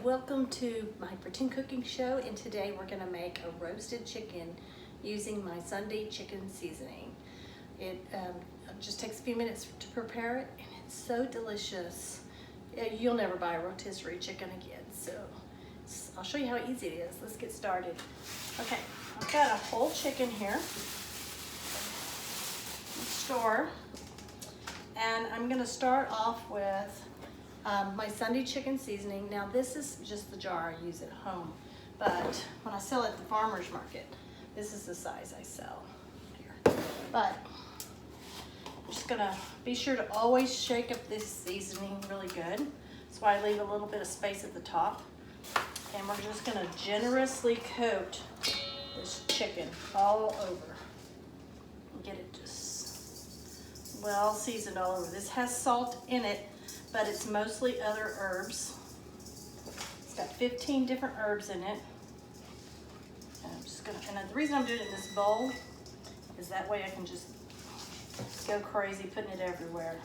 welcome to my pretend cooking show, and today we're going to make a roasted chicken using my Sunday chicken seasoning. It just takes a few minutes to prepare it, and it's so delicious. You'll never buy a rotisserie chicken again, so I'll show you how easy it is. Let's get started. Okay, I've got a whole chicken here in the store, and I'm going to start off with my Sunday chicken seasoning. Now this is just the jar I use at home, but when I sell at the farmer's market, this is the size I sell here. But I'm just gonna be sure to always shake up this seasoning really good. That's why I leave a little bit of space at the top. And we're just gonna generously coat this chicken all over and get it just well seasoned all over. This has salt in it, but it's mostly other herbs. It's got 15 different herbs in it. And I'm just gonna, and the reason I'm doing it in this bowl is that way I can just go crazy putting it everywhere.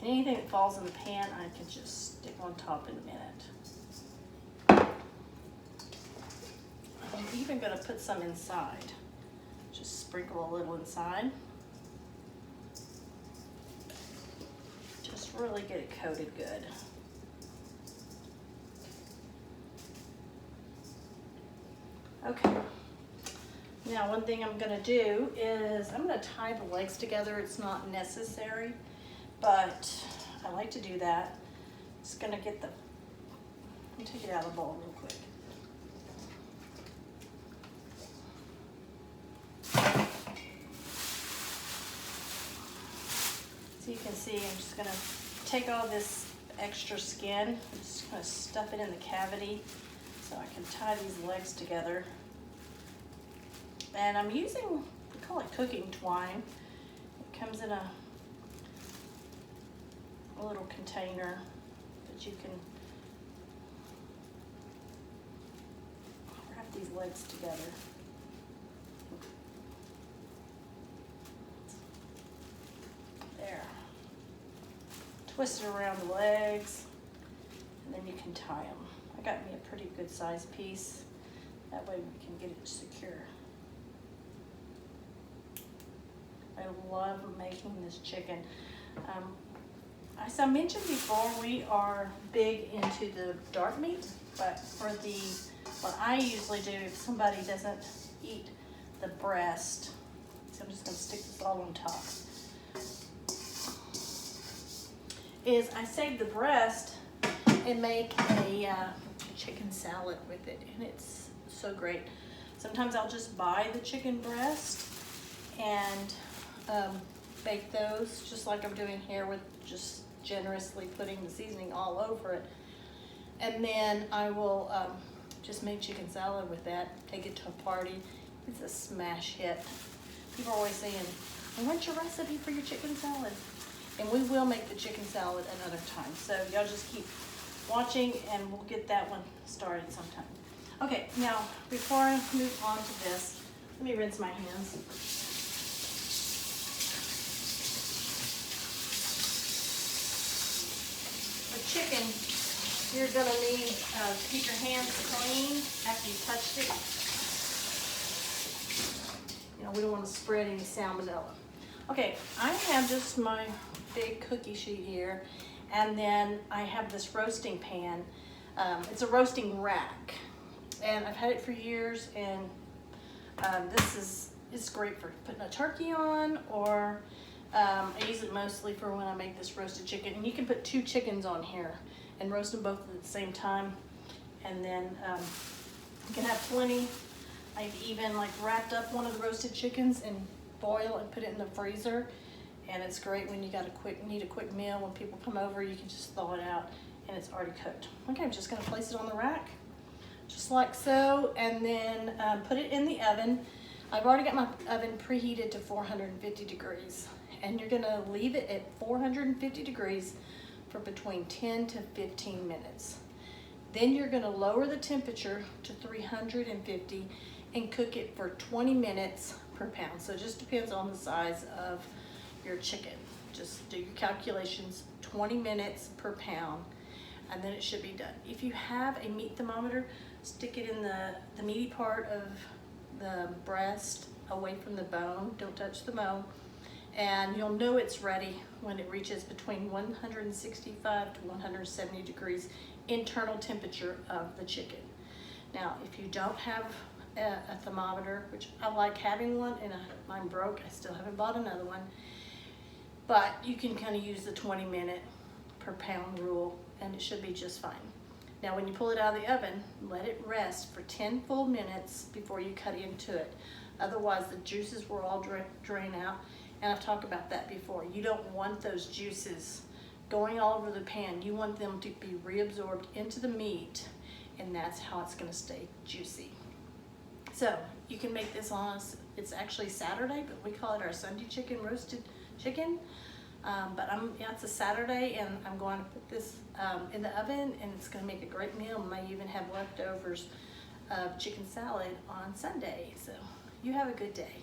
And anything that falls in the pan, I can just stick on top in a minute. I'm even going to put some inside. Just sprinkle a little inside. Just really get it coated good. Okay. Now one thing I'm going to do is I'm going to tie the legs together. It's not necessary, but I like to do that. Just going to get let me take it out of the bowl real quick. So you can see I'm just going to take all this extra skin. I'm just going to stuff it in the cavity so I can tie these legs together. And I'm using, we call it cooking twine. It comes in a little container that you can wrap these legs together. There. Twist it around the legs, and then you can tie them. I got me a pretty good sized piece. That way we can get it secure. I love making this chicken. As I mentioned before, we are big into the dark meat, but for what I usually do if somebody doesn't eat the breast, so I'm just gonna stick this all on top, is I save the breast and make a chicken salad with it, and it's so great. Sometimes I'll just buy the chicken breast and bake those just like I'm doing here, with just generously putting the seasoning all over it. And then I will just make chicken salad with that, take it to a party. It's a smash hit. People are always saying, I want your recipe for your chicken salad. And we will make the chicken salad another time. So y'all just keep watching and we'll get that one started sometime. Okay, now before I move on to this, let me rinse my hands. Chicken, you're gonna need to keep your hands clean after you touched it. You know, we don't want to spread any salmonella. Okay, I have just my big cookie sheet here, and then I have this roasting pan. It's a roasting rack, and I've had it for years, and it's great for putting a turkey on, or I use it mostly for when I make this roasted chicken. And you can put 2 chickens on here and roast them both at the same time. And then you can have plenty. I've even wrapped up one of the roasted chickens in foil and put it in the freezer. And it's great when you need a quick meal. When people come over, you can just thaw it out and it's already cooked. Okay, I'm just gonna place it on the rack, just like so, and then put it in the oven. I've already got my oven preheated to 450 degrees. And you're gonna leave it at 450 degrees for between 10 to 15 minutes. Then you're gonna lower the temperature to 350, and cook it for 20 minutes per pound. So it just depends on the size of your chicken. Just do your calculations, 20 minutes per pound, and then it should be done. If you have a meat thermometer, stick it in the meaty part of the breast, away from the bone. Don't touch the bone. And you'll know it's ready when it reaches between 165 to 170 degrees internal temperature of the chicken. Now, if you don't have a thermometer, which I like having one, and mine broke, I still haven't bought another one, but you can kind of use the 20-minute per pound rule, and it should be just fine. Now, when you pull it out of the oven, let it rest for 10 full minutes before you cut into it. Otherwise, the juices will all drain out, and I've talked about that before. You don't want those juices going all over the pan. You want them to be reabsorbed into the meat, and that's how it's going to stay juicy. So you can make this on, it's actually Saturday, but we call it our Sunday chicken, roasted chicken. It's a Saturday, and I'm going to put this in the oven, and it's going to make a great meal. I might even have leftovers of chicken salad on Sunday. So you have a good day.